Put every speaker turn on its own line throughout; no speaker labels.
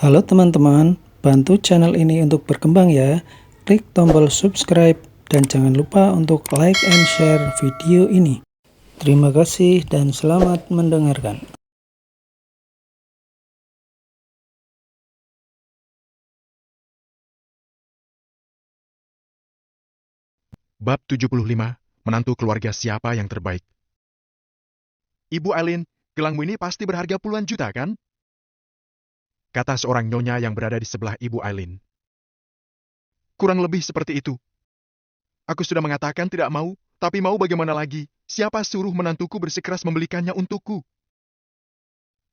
Halo teman-teman, bantu channel ini untuk berkembang ya. Klik tombol subscribe dan jangan lupa untuk like and share video ini. Terima kasih dan selamat mendengarkan.
Bab 75, Menantu Keluarga Siapa yang Terbaik. Ibu Aileen, gelangmu ini pasti berharga puluhan juta kan? Kata seorang nyonya yang berada di sebelah Ibu Aileen. Kurang lebih seperti itu. Aku sudah mengatakan tidak mau, tapi mau bagaimana lagi? Siapa suruh menantuku bersikeras membelikannya untukku?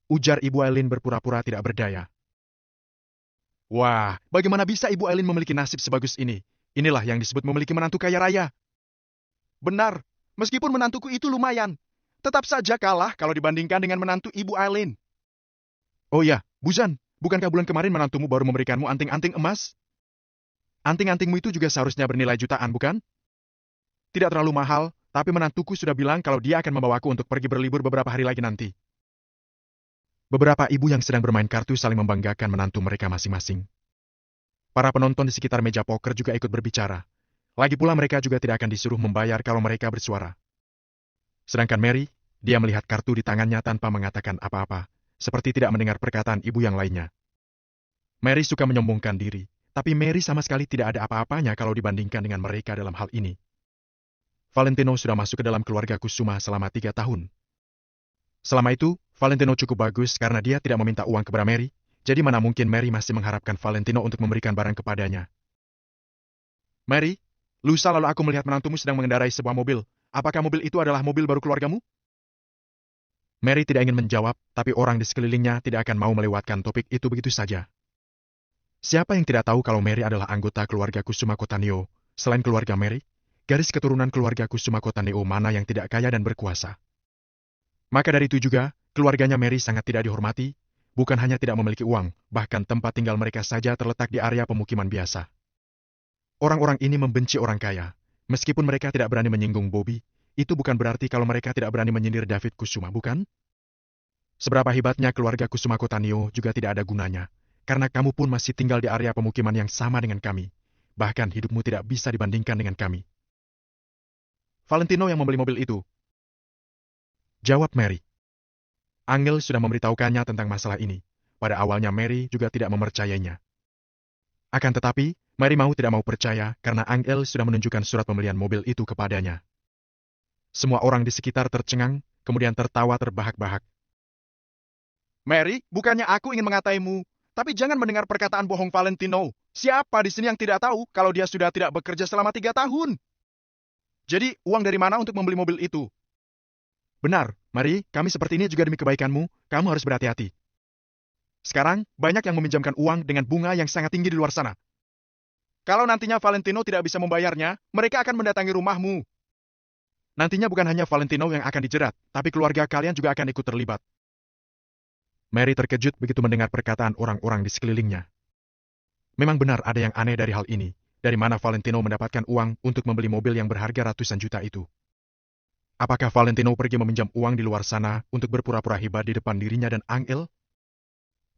Ujar Ibu Aileen berpura-pura tidak berdaya. Wah, bagaimana bisa Ibu Aileen memiliki nasib sebagus ini? Inilah yang disebut memiliki menantu kaya raya. Benar, meskipun menantuku itu lumayan, tetap saja kalah kalau dibandingkan dengan menantu Ibu Aileen. Oh iya, Buzan, bukankah bulan kemarin menantumu baru memberikanmu anting-anting emas? Anting-antingmu itu juga seharusnya bernilai jutaan, bukan? Tidak terlalu mahal, tapi menantuku sudah bilang kalau dia akan membawaku untuk pergi berlibur beberapa hari lagi nanti. Beberapa ibu yang sedang bermain kartu saling membanggakan menantu mereka masing-masing. Para penonton di sekitar meja poker juga ikut berbicara. Lagi pula mereka juga tidak akan disuruh membayar kalau mereka bersuara. Sedangkan Mary, dia melihat kartu di tangannya tanpa mengatakan apa-apa, seperti tidak mendengar perkataan ibu yang lainnya. Mary suka menyombongkan diri, tapi Mary sama sekali tidak ada apa-apanya kalau dibandingkan dengan mereka dalam hal ini. Valentino sudah masuk ke dalam keluarga Kusuma selama 3 tahun. Selama itu, Valentino cukup bagus karena dia tidak meminta uang kepada Mary, jadi mana mungkin Mary masih mengharapkan Valentino untuk memberikan barang kepadanya. Mary, lusa lalu aku melihat menantumu sedang mengendarai sebuah mobil. Apakah mobil itu adalah mobil baru keluargamu? Mary tidak ingin menjawab, tapi orang di sekelilingnya tidak akan mau melewatkan topik itu begitu saja. Siapa yang tidak tahu kalau Mary adalah anggota keluarga Kusuma Kotaneo? Selain keluarga Mary, garis keturunan keluarga Kusuma Kotaneo mana yang tidak kaya dan berkuasa? Maka dari itu juga, keluarganya Mary sangat tidak dihormati, bukan hanya tidak memiliki uang, bahkan tempat tinggal mereka saja terletak di area pemukiman biasa. Orang-orang ini membenci orang kaya. Meskipun mereka tidak berani menyinggung Bobby, itu bukan berarti kalau mereka tidak berani menyindir David Kusuma, bukan? Seberapa hebatnya keluarga Kusuma Kotaneo juga tidak ada gunanya, karena kamu pun masih tinggal di area pemukiman yang sama dengan kami. Bahkan hidupmu tidak bisa dibandingkan dengan kami. Valentino yang membeli mobil itu. Jawab Mary. Angel sudah memberitahukannya tentang masalah ini. Pada awalnya Mary juga tidak mempercayainya. Akan tetapi, Mary mau tidak mau percaya karena Angel sudah menunjukkan surat pembelian mobil itu kepadanya. Semua orang di sekitar tercengang, kemudian tertawa terbahak-bahak. Mary, bukannya aku ingin mengataimu, tapi jangan mendengar perkataan bohong Valentino. Siapa di sini yang tidak tahu kalau dia sudah tidak bekerja selama 3 tahun? Jadi, uang dari mana untuk membeli mobil itu? Benar, Mary, kami seperti ini juga demi kebaikanmu, kamu harus berhati-hati. Sekarang, banyak yang meminjamkan uang dengan bunga yang sangat tinggi di luar sana. Kalau nantinya Valentino tidak bisa membayarnya, mereka akan mendatangi rumahmu. Nantinya bukan hanya Valentino yang akan dijerat, tapi keluarga kalian juga akan ikut terlibat. Mary terkejut begitu mendengar perkataan orang-orang di sekelilingnya. Memang benar ada yang aneh dari hal ini. Dari mana Valentino mendapatkan uang untuk membeli mobil yang berharga ratusan juta itu? Apakah Valentino pergi meminjam uang di luar sana untuk berpura-pura hebat di depan dirinya dan Angel?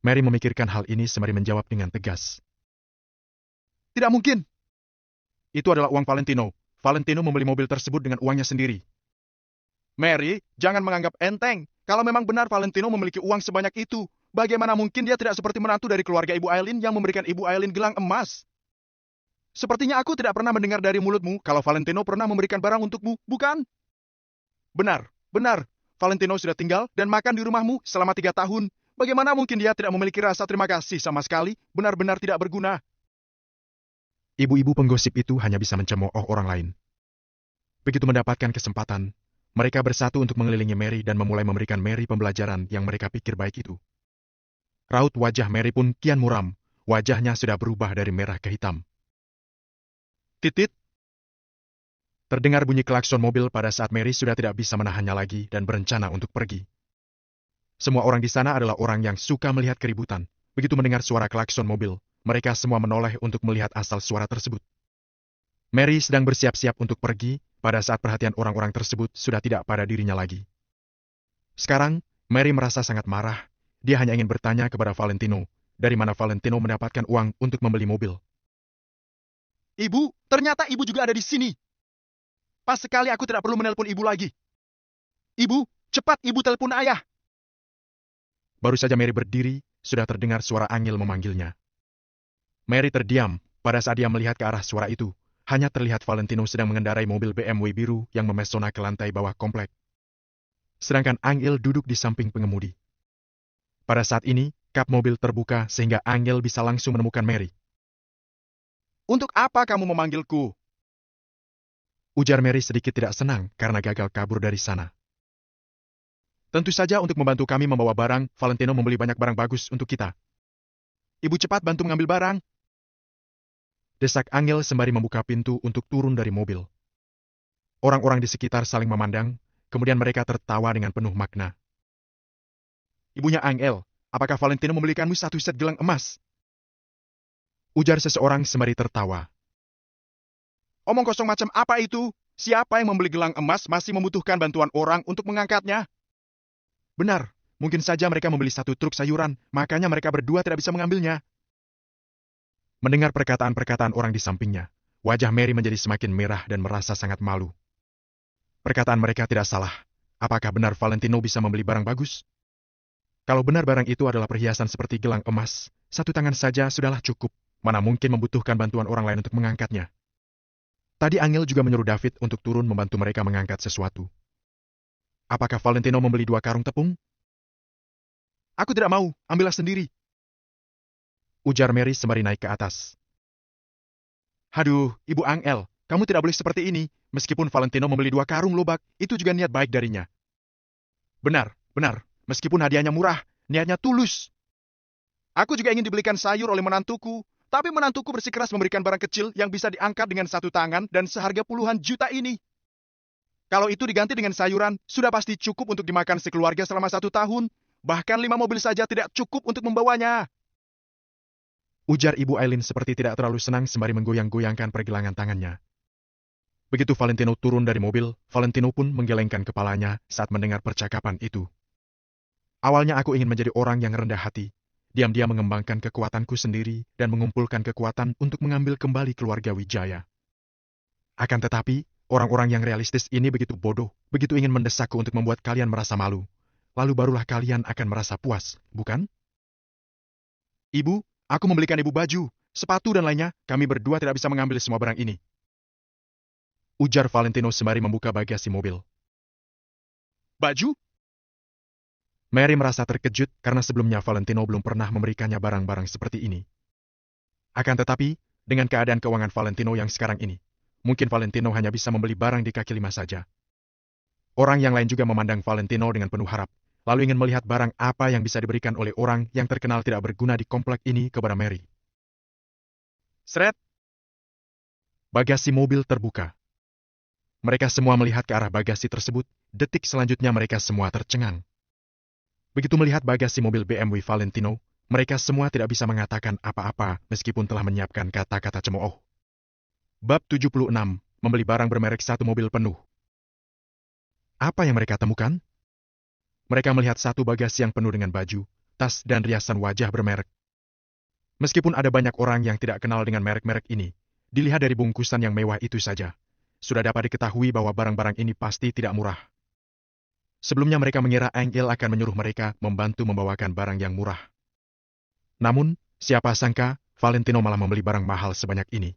Mary memikirkan hal ini sembari menjawab dengan tegas. Tidak mungkin. Itu adalah uang Valentino. Valentino membeli mobil tersebut dengan uangnya sendiri. Mary, jangan menganggap enteng. Kalau memang benar Valentino memiliki uang sebanyak itu, bagaimana mungkin dia tidak seperti menantu dari keluarga Ibu Aileen yang memberikan Ibu Aileen gelang emas? Sepertinya aku tidak pernah mendengar dari mulutmu kalau Valentino pernah memberikan barang untukmu, bukan? Benar, benar. Valentino sudah tinggal dan makan di rumahmu selama 3 tahun. Bagaimana mungkin dia tidak memiliki rasa terima kasih sama sekali? Benar-benar tidak berguna. Ibu-ibu penggosip itu hanya bisa mencemooh orang lain. Begitu mendapatkan kesempatan, mereka bersatu untuk mengelilingi Mary dan memulai memberikan Mary pembelajaran yang mereka pikir baik itu. Raut wajah Mary pun kian muram. Wajahnya sudah berubah dari merah ke hitam. Titit. Terdengar bunyi klakson mobil pada saat Mary sudah tidak bisa menahannya lagi dan berencana untuk pergi. Semua orang di sana adalah orang yang suka melihat keributan. Begitu mendengar suara klakson mobil, mereka semua menoleh untuk melihat asal suara tersebut. Mary sedang bersiap-siap untuk pergi pada saat perhatian orang-orang tersebut sudah tidak pada dirinya lagi. Sekarang, Mary merasa sangat marah. Dia hanya ingin bertanya kepada Valentino, dari mana Valentino mendapatkan uang untuk membeli mobil.
Ibu, ternyata ibu juga ada di sini. Pas sekali aku tidak perlu menelpon ibu lagi. Ibu, cepat ibu telepon ayah.
Baru saja Mary berdiri, sudah terdengar suara Angel memanggilnya. Mary terdiam pada saat dia melihat ke arah suara itu. Hanya terlihat Valentino sedang mengendarai mobil BMW biru yang memesona ke lantai bawah komplek. Sedangkan Angel duduk di samping pengemudi. Pada saat ini, kap mobil terbuka sehingga Angel bisa langsung menemukan Mary.
Untuk apa kamu memanggilku?
Ujar Mary sedikit tidak senang karena gagal kabur dari sana. Tentu saja untuk membantu kami membawa barang, Valentino membeli banyak barang bagus untuk kita.
Ibu cepat bantu mengambil barang.
Desak Angel sembari membuka pintu untuk turun dari mobil. Orang-orang di sekitar saling memandang, kemudian mereka tertawa dengan penuh makna.
Ibunya Angel, apakah Valentino membelikanmu satu set gelang emas?
Ujar seseorang sembari tertawa.
Omong kosong macam apa itu? Siapa yang membeli gelang emas masih membutuhkan bantuan orang untuk mengangkatnya?
Benar, mungkin saja mereka membeli satu truk sayuran, makanya mereka berdua tidak bisa mengambilnya. Mendengar perkataan-perkataan orang di sampingnya, wajah Mary menjadi semakin merah dan merasa sangat malu. Perkataan mereka tidak salah. Apakah benar Valentino bisa membeli barang bagus? Kalau benar barang itu adalah perhiasan seperti gelang emas, satu tangan saja sudahlah cukup. Mana mungkin membutuhkan bantuan orang lain untuk mengangkatnya. Tadi Angel juga menyuruh David untuk turun membantu mereka mengangkat sesuatu. Apakah Valentino membeli 2 karung tepung?
Aku tidak mau, ambillah sendiri.
Ujar Mary sembari naik ke atas.
Haduh, Ibu Angel, kamu tidak boleh seperti ini. Meskipun Valentino membeli 2 karung lobak, itu juga niat baik darinya.
Benar.
Meskipun hadiahnya murah, niatnya tulus. Aku juga ingin dibelikan sayur oleh menantuku, tapi menantuku bersikeras memberikan barang kecil yang bisa diangkat dengan satu tangan dan seharga puluhan juta ini. Kalau itu diganti dengan sayuran, sudah pasti cukup untuk dimakan sekeluarga selama 1 tahun. Bahkan 5 mobil saja tidak cukup untuk membawanya.
Ujar Ibu Eileen seperti tidak terlalu senang sembari menggoyang-goyangkan pergelangan tangannya. Begitu Valentino turun dari mobil, Valentino pun menggelengkan kepalanya saat mendengar percakapan itu. Awalnya aku ingin menjadi orang yang rendah hati, diam-diam mengembangkan kekuatanku sendiri dan mengumpulkan kekuatan untuk mengambil kembali keluarga Wijaya. Akan tetapi, orang-orang yang realistis ini begitu bodoh, begitu ingin mendesakku untuk membuat kalian merasa malu. Lalu barulah kalian akan merasa puas, bukan?
Ibu, aku membelikan ibu baju, sepatu dan lainnya, kami berdua tidak bisa mengambil semua barang ini.
Ujar Valentino sembari membuka bagasi mobil.
Baju?
Mary merasa terkejut karena sebelumnya Valentino belum pernah memberikannya barang-barang seperti ini. Akan tetapi, dengan keadaan keuangan Valentino yang sekarang ini, mungkin Valentino hanya bisa membeli barang di kaki lima saja. Orang yang lain juga memandang Valentino dengan penuh harap, lalu ingin melihat barang apa yang bisa diberikan oleh orang yang terkenal tidak berguna di komplek ini kepada Mary.
Sret.
Bagasi mobil terbuka. Mereka semua melihat ke arah bagasi tersebut, detik selanjutnya mereka semua tercengang. Begitu melihat bagasi mobil BMW Valentino, mereka semua tidak bisa mengatakan apa-apa meskipun telah menyiapkan kata-kata cemooh. Bab 76, membeli barang bermerek satu mobil penuh. Apa yang mereka temukan? Mereka melihat satu bagasi yang penuh dengan baju, tas dan riasan wajah bermerek. Meskipun ada banyak orang yang tidak kenal dengan merek-merek ini, dilihat dari bungkusan yang mewah itu saja, sudah dapat diketahui bahwa barang-barang ini pasti tidak murah. Sebelumnya mereka mengira Angel akan menyuruh mereka membantu membawakan barang yang murah. Namun, siapa sangka Valentino malah membeli barang mahal sebanyak ini.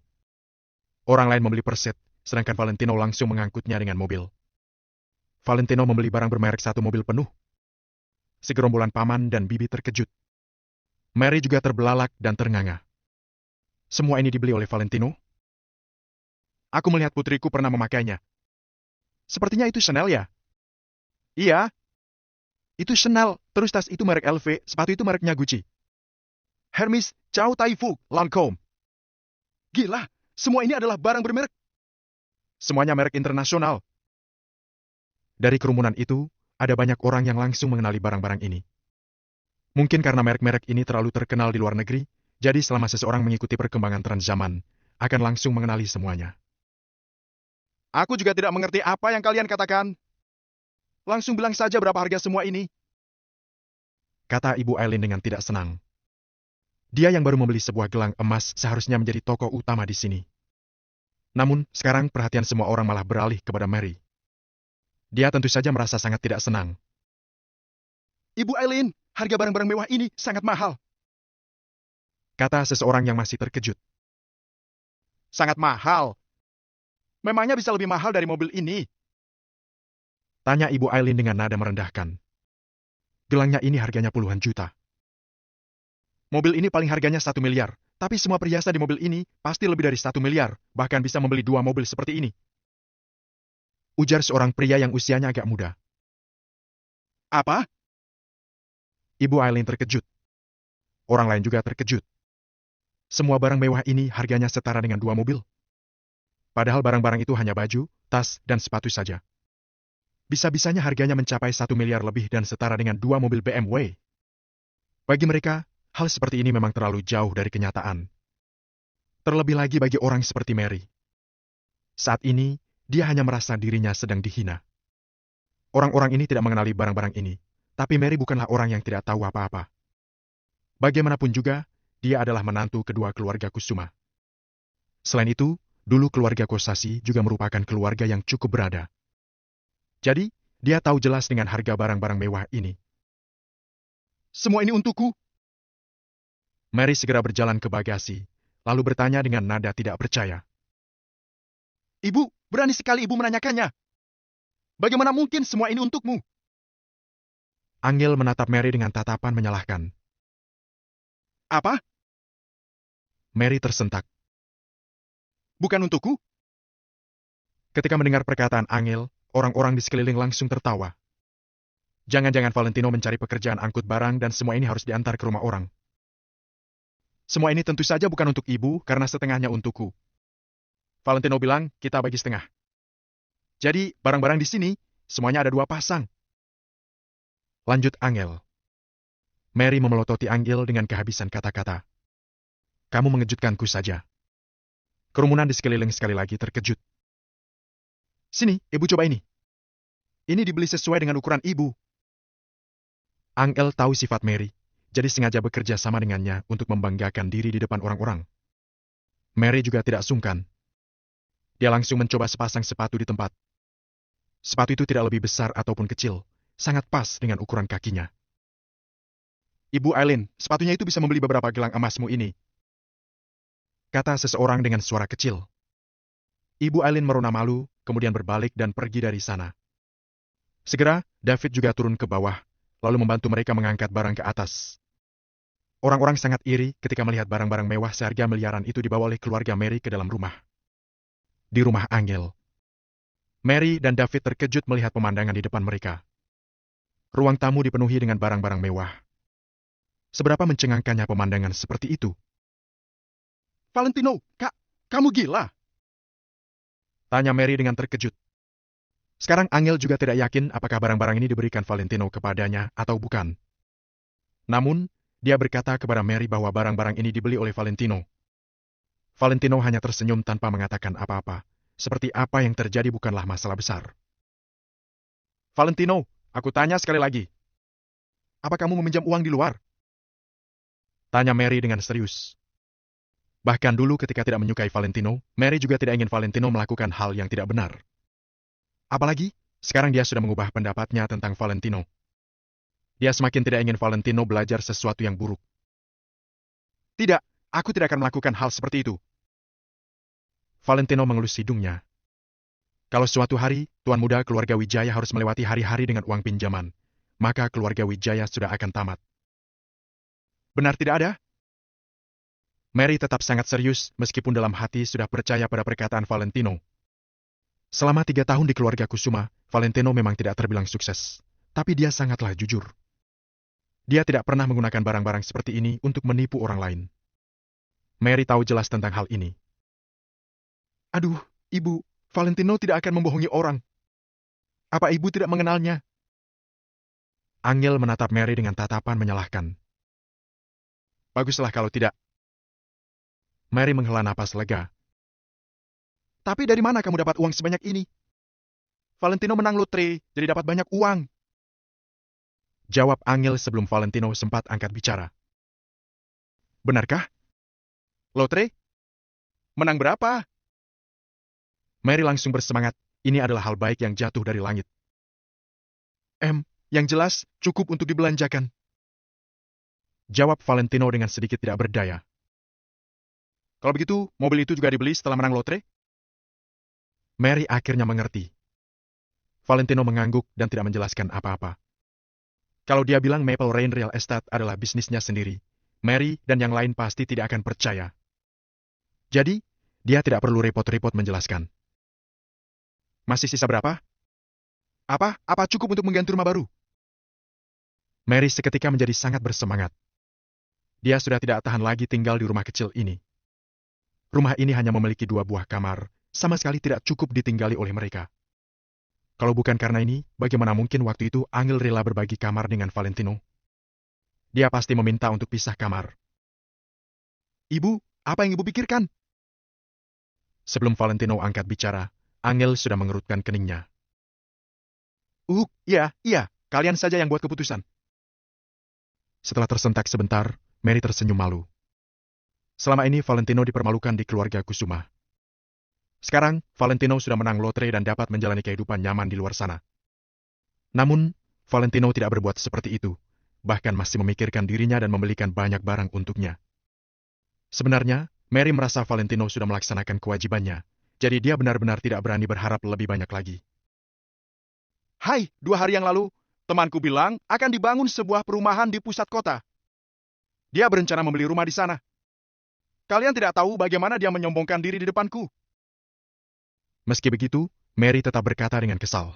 Orang lain membeli per set, sedangkan Valentino langsung mengangkutnya dengan mobil. Valentino membeli barang bermerek satu mobil penuh. Segerombolan paman dan bibi terkejut. Mary juga terbelalak dan ternganga. Semua ini dibeli oleh Valentino?
Aku melihat putriku pernah memakainya. Sepertinya itu Chanel ya? Iya. Itu Chanel, terus tas itu merek LV, sepatu itu mereknya Gucci. Hermes, Chow Tai Fook, Lancome. Gila, semua ini adalah barang bermerek.
Semuanya merek internasional. Dari kerumunan itu, ada banyak orang yang langsung mengenali barang-barang ini. Mungkin karena merek-merek ini terlalu terkenal di luar negeri, jadi selama seseorang mengikuti perkembangan transzaman, akan langsung mengenali semuanya.
Aku juga tidak mengerti apa yang kalian katakan. Langsung bilang saja berapa harga semua ini.
Kata Ibu Eileen dengan tidak senang. Dia yang baru membeli sebuah gelang emas seharusnya menjadi tokoh utama di sini. Namun, sekarang perhatian semua orang malah beralih kepada Mary. Dia tentu saja merasa sangat tidak senang.
Ibu Eileen, harga barang-barang mewah ini sangat mahal.
Kata seseorang yang masih terkejut.
Sangat mahal. Memangnya bisa lebih mahal dari mobil ini?
Tanya Ibu Eileen dengan nada merendahkan. Gelangnya ini harganya puluhan juta. Mobil ini paling harganya 1 miliar. Tapi semua perhiasan di mobil ini pasti lebih dari 1 miliar. Bahkan bisa membeli 2 mobil seperti ini. Ujar seorang pria yang usianya agak muda.
Apa?
Ibu Eileen terkejut. Orang lain juga terkejut. Semua barang mewah ini harganya setara dengan 2 mobil. Padahal barang-barang itu hanya baju, tas, dan sepatu saja. Bisa-bisanya harganya mencapai 1 miliar lebih dan setara dengan 2 mobil BMW. Bagi mereka, hal seperti ini memang terlalu jauh dari kenyataan. Terlebih lagi bagi orang seperti Mary. Saat ini, dia hanya merasa dirinya sedang dihina. Orang-orang ini tidak mengenali barang-barang ini, tapi Mary bukanlah orang yang tidak tahu apa-apa. Bagaimanapun juga, dia adalah menantu kedua keluarga Kusuma. Selain itu, dulu keluarga Kosasi juga merupakan keluarga yang cukup berada. Jadi, dia tahu jelas dengan harga barang-barang mewah ini.
Semua ini untukku.
Mary segera berjalan ke bagasi, lalu bertanya dengan nada tidak percaya.
Ibu, berani sekali ibu menanyakannya. Bagaimana mungkin semua ini untukmu?
Angel menatap Mary dengan tatapan menyalahkan.
Apa?
Mary tersentak.
Bukan untukku?
Ketika mendengar perkataan Angel, orang-orang di sekeliling langsung tertawa. Jangan-jangan Valentino mencari pekerjaan angkut barang dan semua ini harus diantar ke rumah orang. Semua ini tentu saja bukan untuk ibu karena setengahnya untukku. Valentino bilang kita bagi setengah. Jadi, barang-barang di sini, semuanya ada 2 pasang. Lanjut Angel. Mary memelototi Angel dengan kehabisan kata-kata. Kamu mengejutkanku saja. Kerumunan di sekeliling sekali lagi terkejut. Sini, ibu coba ini. Ini dibeli sesuai dengan ukuran ibu. Angel tahu sifat Mary, jadi sengaja bekerja sama dengannya untuk membanggakan diri di depan orang-orang. Mary juga tidak sungkan. Dia langsung mencoba sepasang sepatu di tempat. Sepatu itu tidak lebih besar ataupun kecil, sangat pas dengan ukuran kakinya. Ibu Eileen, sepatunya itu bisa membeli beberapa gelang emasmu ini. Kata seseorang dengan suara kecil. Ibu Eileen merona malu, kemudian berbalik dan pergi dari sana. Segera, David juga turun ke bawah, lalu membantu mereka mengangkat barang ke atas. Orang-orang sangat iri ketika melihat barang-barang mewah seharga miliaran itu dibawa oleh keluarga Mary ke dalam rumah. Di rumah Angel. Mary dan David terkejut melihat pemandangan di depan mereka. Ruang tamu dipenuhi dengan barang-barang mewah. Seberapa mencengangkannya pemandangan seperti itu?
Valentino, kamu gila?
Tanya Mary dengan terkejut. Sekarang Angel juga tidak yakin apakah barang-barang ini diberikan Valentino kepadanya atau bukan. Namun, dia berkata kepada Mary bahwa barang-barang ini dibeli oleh Valentino. Valentino hanya tersenyum tanpa mengatakan apa-apa. Seperti apa yang terjadi bukanlah masalah besar. Valentino, aku tanya sekali lagi. Apa kamu meminjam uang di luar? Tanya Mary dengan serius. Bahkan dulu ketika tidak menyukai Valentino, Mary juga tidak ingin Valentino melakukan hal yang tidak benar. Apalagi, sekarang dia sudah mengubah pendapatnya tentang Valentino. Dia semakin tidak ingin Valentino belajar sesuatu yang buruk. Tidak, aku tidak akan melakukan hal seperti itu. Valentino mengelus hidungnya. Kalau suatu hari, Tuan Muda keluarga Wijaya harus melewati hari-hari dengan uang pinjaman, maka keluarga Wijaya sudah akan tamat. Benar tidak ada? Mary tetap sangat serius meskipun dalam hati sudah percaya pada perkataan Valentino. Selama 3 tahun di keluarga Kusuma, Valentino memang tidak terbilang sukses. Tapi dia sangatlah jujur. Dia tidak pernah menggunakan barang-barang seperti ini untuk menipu orang lain. Mary tahu jelas tentang hal ini. Aduh, Ibu, Valentino tidak akan membohongi orang. Apa Ibu tidak mengenalnya? Angel menatap Mary dengan tatapan menyalahkan. Baguslah kalau tidak. Mary menghela napas lega. Tapi dari mana kamu dapat uang sebanyak ini? Valentino menang lotre, jadi dapat banyak uang. Jawab Angel sebelum Valentino sempat angkat bicara.
Benarkah? Lotre? Menang berapa?
Mary langsung bersemangat. Ini adalah hal baik yang jatuh dari langit.
Yang jelas cukup untuk dibelanjakan.
Jawab Valentino dengan sedikit tidak berdaya.
Kalau begitu, mobil itu juga dibeli setelah menang lotre?
Mary akhirnya mengerti. Valentino mengangguk dan tidak menjelaskan apa-apa. Kalau dia bilang Maple Rain Real Estate adalah bisnisnya sendiri, Mary dan yang lain pasti tidak akan percaya. Jadi, dia tidak perlu repot-repot menjelaskan.
Masih sisa berapa? Apa cukup untuk mengganti rumah baru?
Mary seketika menjadi sangat bersemangat. Dia sudah tidak tahan lagi tinggal di rumah kecil ini. Rumah ini hanya memiliki 2 buah kamar, sama sekali tidak cukup ditinggali oleh mereka. Kalau bukan karena ini, bagaimana mungkin waktu itu Angel rela berbagi kamar dengan Valentino? Dia pasti meminta untuk pisah kamar.
Ibu, apa yang ibu pikirkan?
Sebelum Valentino angkat bicara, Angel sudah mengerutkan keningnya.
Iya, kalian saja yang buat keputusan.
Setelah tersentak sebentar, Mary tersenyum malu. Selama ini Valentino dipermalukan di keluarga Kusuma. Sekarang, Valentino sudah menang lotre dan dapat menjalani kehidupan nyaman di luar sana. Namun, Valentino tidak berbuat seperti itu, bahkan masih memikirkan dirinya dan membelikan banyak barang untuknya. Sebenarnya, Mary merasa Valentino sudah melaksanakan kewajibannya, jadi dia benar-benar tidak berani berharap lebih banyak lagi.
Hai, 2 hari yang lalu, temanku bilang akan dibangun sebuah perumahan di pusat kota. Dia berencana membeli rumah di sana. Kalian tidak tahu bagaimana dia menyombongkan diri di depanku.
Meski begitu, Mary tetap berkata dengan kesal.